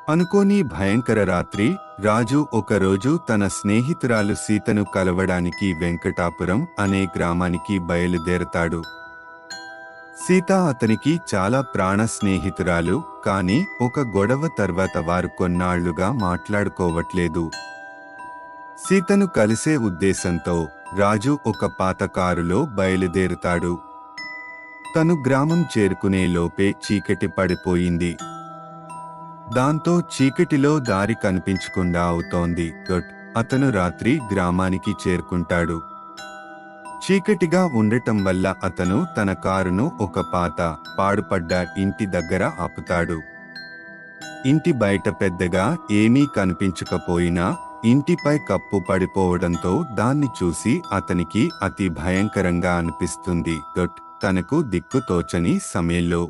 అనుకోని భయంకర రాత్రి రాజు ఒకరోజు తన స్నేహితురాలు సీతను కలవడానికి వెంకటాపురం అనే గ్రామానికి బయలుదేరతాడు. సీత అతనికి చాలా ప్రాణ స్నేహితురాలు, కాని ఒక గొడవ తర్వాత వారు కొన్నాళ్లుగా మాట్లాడుకోవట్లేదు. సీతను కలిసే ఉద్దేశంతో రాజు ఒక పాత కారులో బయలుదేరుతాడు. తను గ్రామం చేరుకునే లోపే చీకటి పడిపోయింది. దాంతో చీకటిలో దారి కనిపించకుండా అవుతోంది. అతను రాత్రి గ్రామానికి చేరుకుంటాడు. చీకటిగా ఉండటం వల్ల అతను తన కారును ఒక పాత పాడుపడ్డ ఇంటి దగ్గర ఆపుతాడు. ఇంటి బయట పెద్దగా ఏమీ కనిపించకపోయినా ఇంటిపై కప్పు పడిపోవడంతో దాన్ని చూసి అతనికి అతి భయంకరంగా అనిపిస్తుంది. తనకు దిక్కు తోచని సమయంలో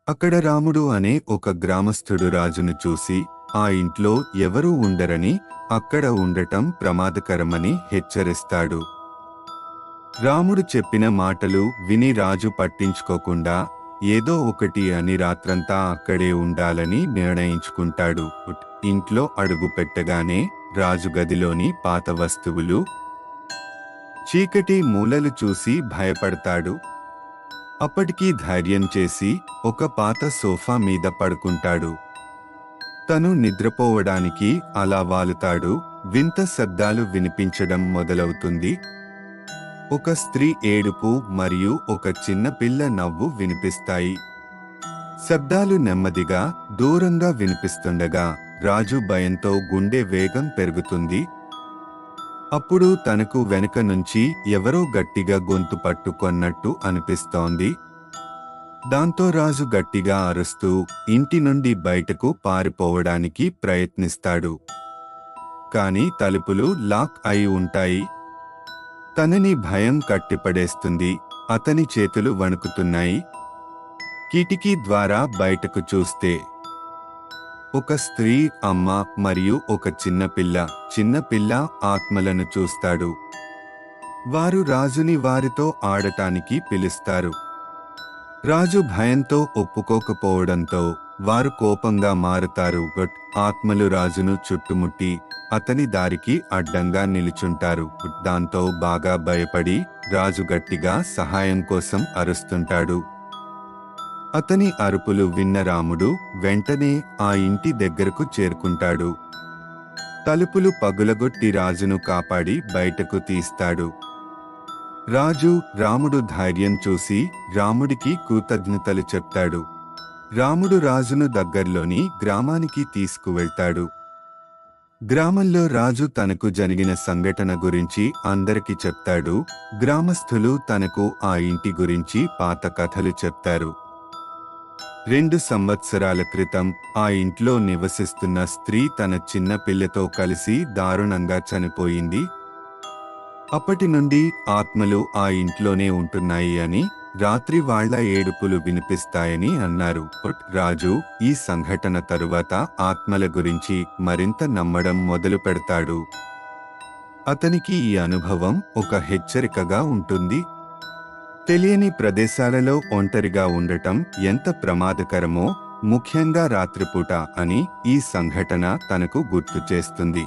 అక్కడ రాముడు అనే ఒక గ్రామస్థుడు రాజును చూసి ఆ ఇంట్లో ఎవరూ ఉండరని, అక్కడ ఉండటం ప్రమాదకరమని హెచ్చరిస్తాడు. రాముడు చెప్పిన మాటలు విని రాజు పట్టించుకోకుండా ఏదో ఒకటి అని రాత్రంతా అక్కడే ఉండాలని నిర్ణయించుకుంటాడు. ఇంట్లో అడుగు పెట్టగానే రాజు గదిలోని పాత వస్తువులు, చీకటి మూలలు చూసి భయపడతాడు. అప్పటికీ ధైర్యం చేసి ఒక పాత సోఫా మీద పడుకుంటాడు. తను నిద్రపోవడానికి అలా వాలుతాడు. వింత శబ్దాలు వినిపించడం మొదలవుతుంది. ఒక స్త్రీ ఏడుపు మరియు ఒక చిన్న పిల్ల నవ్వు వినిపిస్తాయి. శబ్దాలు నెమ్మదిగా దూరంగా వినిపిస్తుండగా రాజు భయంతో గుండె వేగం పెరుగుతుంది. అప్పుడు తనకు వెనుక నుంచి ఎవరో గట్టిగా గొంతు పట్టుకొన్నట్టు అనిపిస్తోంది. దాంతో రాజు గట్టిగా అరుస్తూ ఇంటి నుండి బయటకు పారిపోవడానికి ప్రయత్నిస్తాడు. కాని తలుపులు లాక్ అయి ఉంటాయి. తనని భయం కట్టిపడేస్తుంది. అతని చేతులు వణుకుతున్నాయి. కిటికీ ద్వారా బయటకు చూస్తే ఒక స్త్రీ, అమ్మ మరియు ఒక చిన్నపిల్ల ఆత్మలను చూస్తాడు. వారు రాజుని వారితో ఆడటానికి పిలుస్తారు. రాజు భయంతో ఒప్పుకోకపోవడంతో వారు కోపంగా మారుతారు. ఆత్మలు రాజును చుట్టుముట్టి అతని దారికి అడ్డంగా నిలుచుంటారు. దాంతో బాగా భయపడి రాజు గట్టిగా సహాయం కోసం అరుస్తుంటాడు. అతని అరుపులు విన్న రాముడు వెంటనే ఆ ఇంటి దగ్గరకు చేరుకుంటాడు. తలుపులు పగులగొట్టి రాజును కాపాడి బయటకు తీస్తాడు. రాముడు ధైర్యం చూసి రాముడికి కృతజ్ఞతలు చెప్తాడు. రాముడు రాజును దగ్గర్లోని గ్రామానికి తీసుకువెళ్తాడు. గ్రామంలో రాజు తనకు జరిగిన సంఘటన గురించి అందరికి చెప్తాడు. గ్రామస్థులు తనకు ఆ ఇంటి గురించి పాత కథలు చెప్తారు. 2 సంవత్సరాల క్రితం ఆ ఇంట్లో నివసిస్తున్న స్త్రీ తన చిన్న పిల్లతో కలిసి దారుణంగా చనిపోయింది. అప్పటి నుండి ఆత్మలు ఆ ఇంట్లోనే ఉంటున్నాయి అని, రాత్రి వాళ్ల ఏడుపులు వినిపిస్తాయని అన్నారు. రాజు ఈ సంఘటన తరువాత ఆత్మల గురించి మరింత నమ్మడం మొదలు పెడతాడు. అతనికి ఈ అనుభవం ఒక హెచ్చరికగా ఉంటుంది. తెలియని ప్రదేశాలలో ఒంటరిగా ఉండటం ఎంత ప్రమాదకరమో, ముఖ్యంగా రాత్రిపూట అని ఈ సంఘటన తనకు గుర్తు చేస్తుంది.